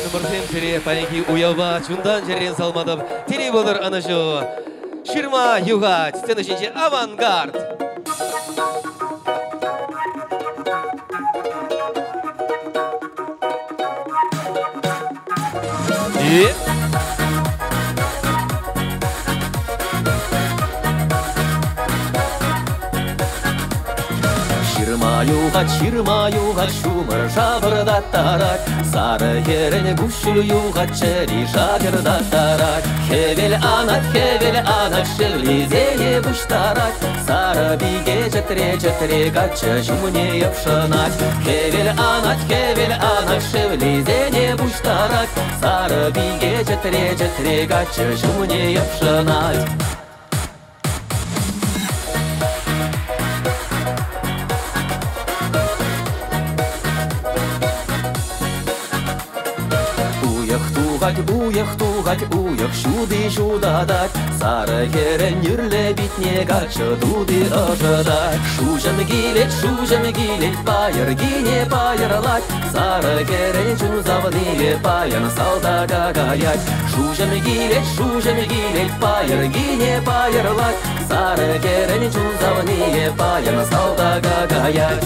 Нумыртем тере панеки уява чундан жерен салмадым. Тере болыр аныжу. Ширма югать. Сцена үшінші авангард. Ширма югать, шумыр жабырда тарат. Сары еріне күшіл югать, чері жагырда тарат. Хевел анат, шевлизене бұштарат. Сары биге жетре гачы жүміне епшынат. Хевел анат, шевлизене бұштарат. Сары биге жетре гачы жүміне епшынат. Уях шуды жудадат. Сары керен юрле битне гачы дуды ожадат. Шужым гилет, пайыр гине пайырлат. Сары керен жун завны пайын салдага гаят. Шужым гилет, пайыр гине пайырлат. Сары керен жун завны пайын салдага гаят.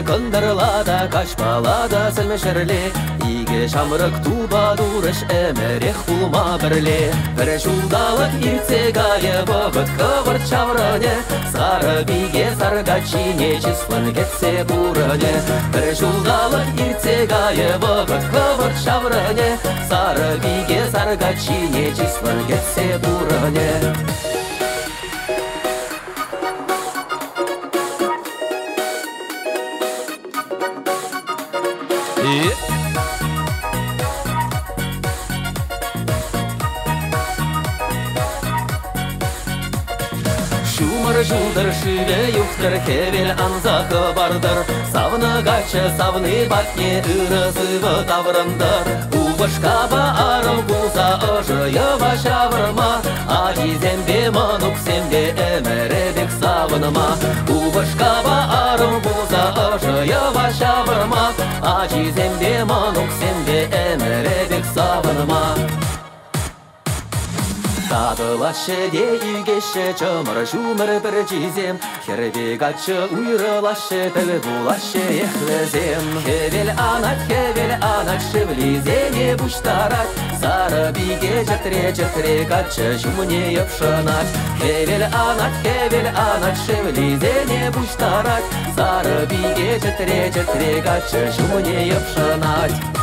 Кындырлада, кашпалада сілмешірле. Иге шамырық туба дұрыш әмірек бұлма бірле. Бір жулдалық ирце гайы бұғыт қывырт чаврыне. Сары биге саргачине числын кетсе бұрыне. Бір жулдалық ирце гайы бұғыт қывырт чаврыне. Сары биге саргачине числын кетсе бұрыне. Шумыр жылдыр шүлі юқтыр, кевел анзақы бардыр. Савны гачы, савны батне, ұрысывы таврындар. Убышқаба арым бұлса ұжыйыва шавырма. Ажизембе мануксембе әміребек савыныма. Убышқаба арым бұлса ұжыйыва шавырма. Ажизембе мануксембе әміребек савыныма. Тадылашы дейгеші, чымыр жұмыр бір жезем. Хербе гачы уйрылашы, тілі булашы ехлізем. Хевел анат, шевлизене бұштарат. Сары биге жетре гачы жүміне епшынат. Хевел анат, шевлизене бұштарат. Сары биге жетре гачы жүміне епшынат.